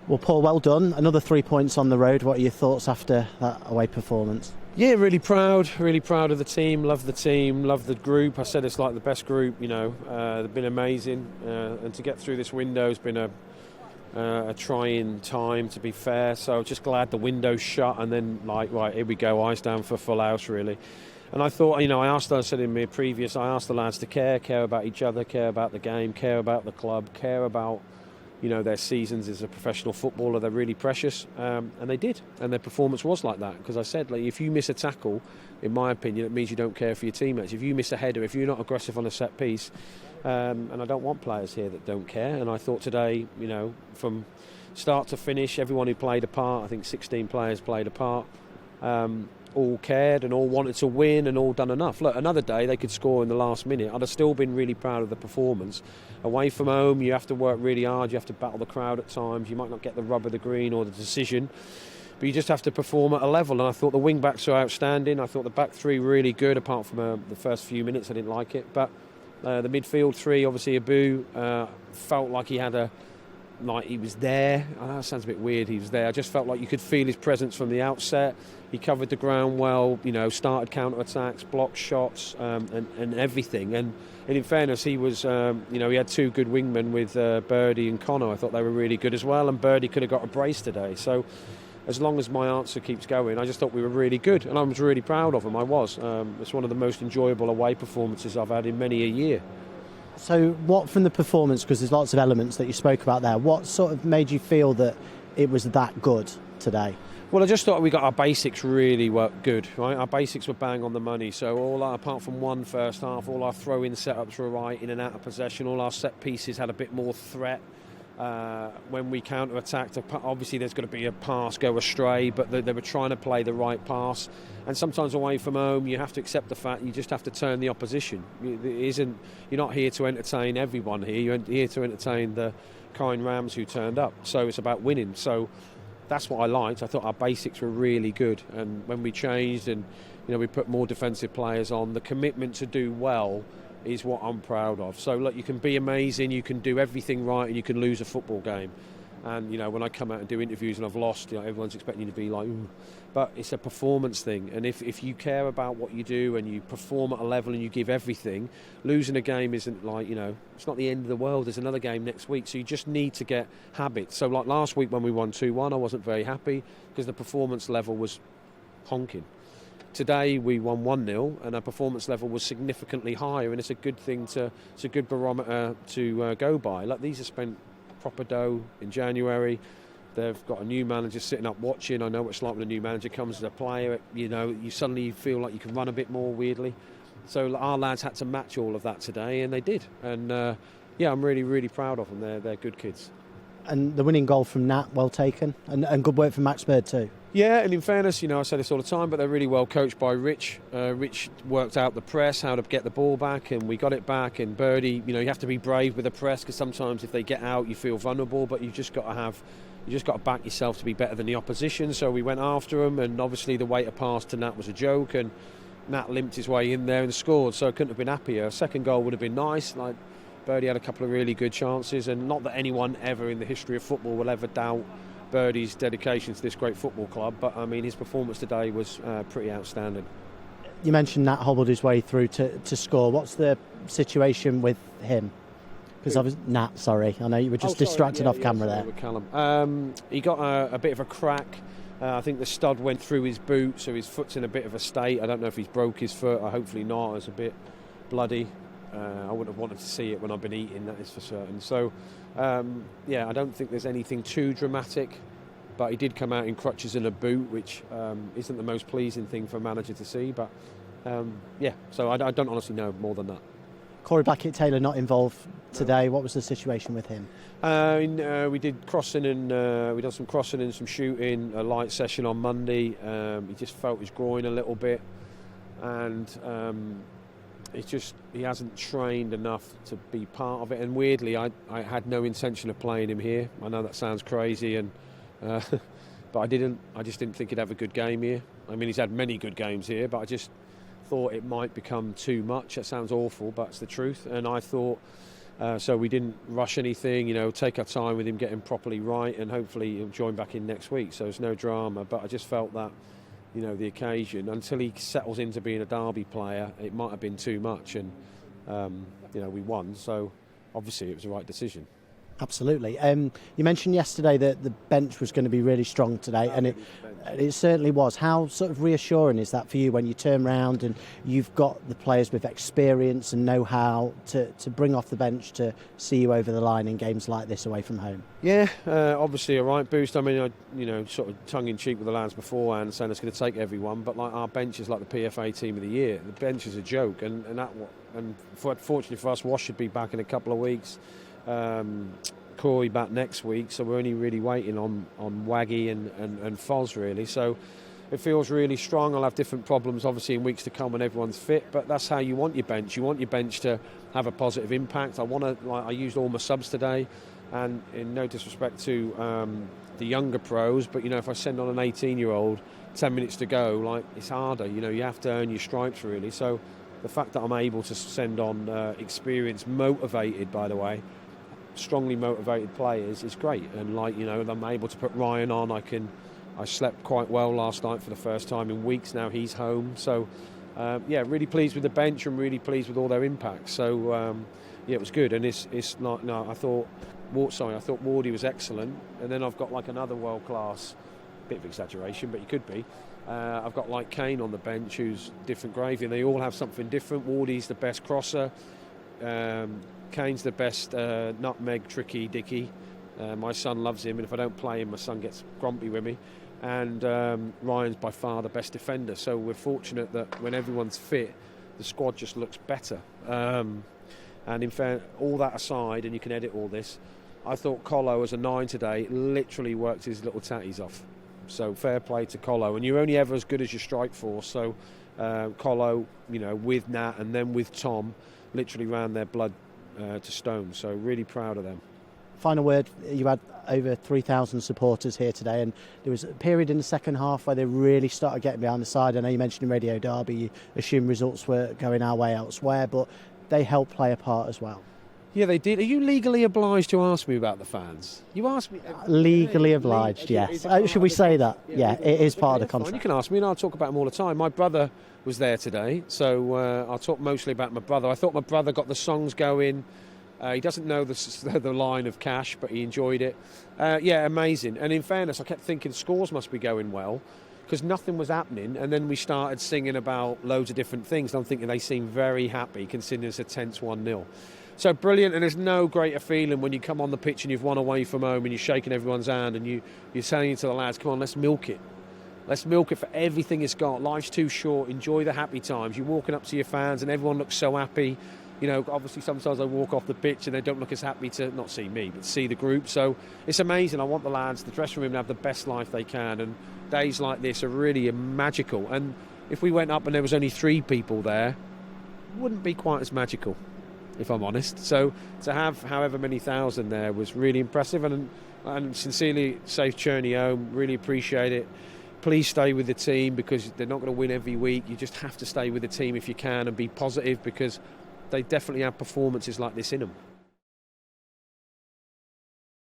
Well, Paul, well done. Another 3 points on the road. What are your thoughts after that away performance? Yeah, really proud of the team, love the group. I said it's like the best group, they've been amazing. And to get through this window has been a trying time, to be fair. So just glad the window's shut and then, right, here we go, eyes down for full house, really. And I thought, I said in my previous, I asked the lads to care about each other, care about the game, care about the club, care about their seasons as a professional footballer. They're really precious, and they did, and their performance was like that. Because I said, if you miss a tackle, in my opinion, it means you don't care for your teammates. If you miss a header, if you're not aggressive on a set piece, and I don't want players here that don't care. And I thought today, from start to finish, everyone who played a part, I think 16 players played a part, all cared and all wanted to win and all done enough. Look, another day they could score in the last minute. I'd have still been really proud of the performance. Away from home, you have to work really hard, you have to battle the crowd at times, you might not get the rub of the green or the decision, but you just have to perform at a level. And I thought the wing-backs were outstanding. I thought the back three were really good, apart from the first few minutes I didn't like it. But the midfield three, obviously Abu, felt like he had he was there. I know that sounds a bit weird, he was there. I just felt like you could feel his presence from the outset. He covered the ground well, started counter-attacks, blocked shots, and everything. And in fairness, he was, he had two good wingmen with Birdie and Connor. I thought they were really good as well, and Birdie could have got a brace today. So as long as my answer keeps going, I just thought we were really good, and I was really proud of them. I was. It's one of the most enjoyable away performances I've had in many a year. So what from the performance, because there's lots of elements that you spoke about there, what sort of made you feel that it was that good today? Well, I just thought we got our basics really good, right? Our basics were bang on the money. So apart from one first half, all our throw-in setups were right, in and out of possession. All our set pieces had a bit more threat. When we counter-attacked, obviously there's got to be a pass go astray, but they were trying to play the right pass. And sometimes away from home, you have to accept the fact you just have to turn the opposition. You're not here to entertain everyone here. You're here to entertain the kind Rams who turned up. So it's about winning. So that's what I liked. I thought our basics were really good. And when we changed and we put more defensive players on, the commitment to do well is what I'm proud of. So look, you can be amazing, you can do everything right, and you can lose a football game. And when I come out and do interviews and I've lost, everyone's expecting you to be like, ooh. But it's a performance thing. And if you care about what you do and you perform at a level and you give everything, losing a game isn't it's not the end of the world. There's another game next week. So you just need to get habits. So like last week when we won 2-1, I wasn't very happy because the performance level was honking. Today we won 1-0 and our performance level was significantly higher, and it's a good thing it's a good barometer to go by. Like, these are spent proper dough in January. They've got a new manager sitting up watching. I know what it's like when a new manager comes as a player. You suddenly feel like you can run a bit more weirdly. So our lads had to match all of that today, and they did. And I'm really, really proud of them. They're good kids. And the winning goal from Nat, well taken, and good work from Max Bird too. Yeah, and in fairness, I say this all the time, but they're really well coached by Rich. Rich worked out the press, how to get the ball back, and we got it back. And Birdie, you have to be brave with the press, because sometimes if they get out, you feel vulnerable. But you just got to back yourself to be better than the opposition. So we went after them, and obviously the weight of pass to Nat was a joke, and Nat limped his way in there and scored. So I couldn't have been happier. A second goal would have been nice. Birdie had a couple of really good chances, and not that anyone ever in the history of football will ever doubt Birdie's dedication to this great football club, but his performance today was pretty outstanding. You mentioned Nat hobbled his way through to score. What's the situation with him? Because I was Nat, sorry, I know you were just distracted off camera there. With Callum. He got a bit of a crack. I think the stud went through his boot, so his foot's in a bit of a state. I don't know if he's broke his foot. Hopefully not. It's a bit bloody. I wouldn't have wanted to see it when I've been eating, that is for certain. So, I don't think there's anything too dramatic, but he did come out in crutches and a boot, which isn't the most pleasing thing for a manager to see. But, so I don't honestly know more than that. Corey Blackett-Taylor not involved today. What was the situation with him? We did crossing and we done some crossing and some shooting, a light session on Monday. He just felt his groin a little bit, and he hasn't trained enough to be part of it. And weirdly, I had no intention of playing him here. I know that sounds crazy, but I just didn't think he'd have a good game here. I mean, he's had many good games here, but I just thought it might become too much. That sounds awful, but it's the truth. And I thought So we didn't rush anything, take our time with him, get him properly right, and hopefully he'll join back in next week. So it's no drama. But I just felt that, the occasion, until he settles into being a Derby player, it might have been too much. And, we won. So obviously it was the right decision. Absolutely. You mentioned yesterday that the bench was going to be really strong today, and it certainly was. How sort of reassuring is that for you when you turn around and you've got the players with experience and know-how to bring off the bench to see you over the line in games like this away from home? Yeah, obviously a right boost. I mean, sort of tongue-in-cheek with the lads beforehand, saying it's going to take everyone, but like our bench is like the PFA team of the year. The bench is a joke, and fortunately for us, Wash should be back in a couple of weeks. Corey back next week, so we're only really waiting on Waggy and Foz really. So it feels really strong. I'll have different problems obviously in weeks to come when everyone's fit, but that's how you want your bench. You want your bench to have a positive impact. I used all my subs today, and in no disrespect to the younger pros, but if I send on an 18-year-old 10 minutes to go, it's harder. You have to earn your stripes really. So the fact that I'm able to send on experienced, motivated, by the way, strongly motivated players is great. And I'm able to put Ryan on. I slept quite well last night for the first time in weeks now. He's home. So really pleased with the bench and really pleased with all their impacts. So it was good. And it's not, no, I thought Wardy was excellent. And then I've got another world class, bit of exaggeration, but he could be. I've got Kane on the bench, who's different gravy, and they all have something different. Wardy's the best crosser. Kane's the best nutmeg tricky dicky. My son loves him, and if I don't play him, my son gets grumpy with me. And Ryan's by far the best defender. So we're fortunate that when everyone's fit, the squad just looks better. And in fact, all that aside, and you can edit all this, I thought Colo as a 9 today literally worked his little tatties off. So fair play to Colo, and you're only ever as good as your strike force. So Colo, with Nat and then with Tom, literally ran their blood to stone. So really proud of them. Final word, you had over 3,000 supporters here today, and there was a period in the second half where they really started getting behind the side. I know you mentioned in Radio Derby, you assumed results were going our way elsewhere, but they helped play a part as well. Yeah, they did. Are you legally obliged to ask me about the fans? You asked me. Legally obliged, yes. Should we say that? Yeah, it is part of the contract. You can ask me, and I'll talk about them all the time. My brother was there today, so I'll talk mostly about my brother. I thought my brother got the songs going. He doesn't know the line of Cash, but he enjoyed it. Amazing. And in fairness, I kept thinking scores must be going well, because nothing was happening, and then we started singing about loads of different things. And I'm thinking they seem very happy, considering it's a tense 1-0. So brilliant, and there's no greater feeling when you come on the pitch and you've won away from home and you're shaking everyone's hand and you're saying to the lads, come on, let's milk it. Let's milk it for everything it's got. Life's too short. Enjoy the happy times. You're walking up to your fans and everyone looks so happy. Obviously sometimes I walk off the pitch and they don't look as happy to not see me, but see the group. So it's amazing. I want the lads, the dressing room, to have the best life they can. And days like this are really magical. And if we went up and there was only 3 people there, it wouldn't be quite as magical, if I'm honest. So to have however many thousand there was really impressive, and sincerely safe journey home. Really appreciate it. Please stay with the team, because they're not going to win every week. You just have to stay with the team if you can and be positive, because they definitely have performances like this in them.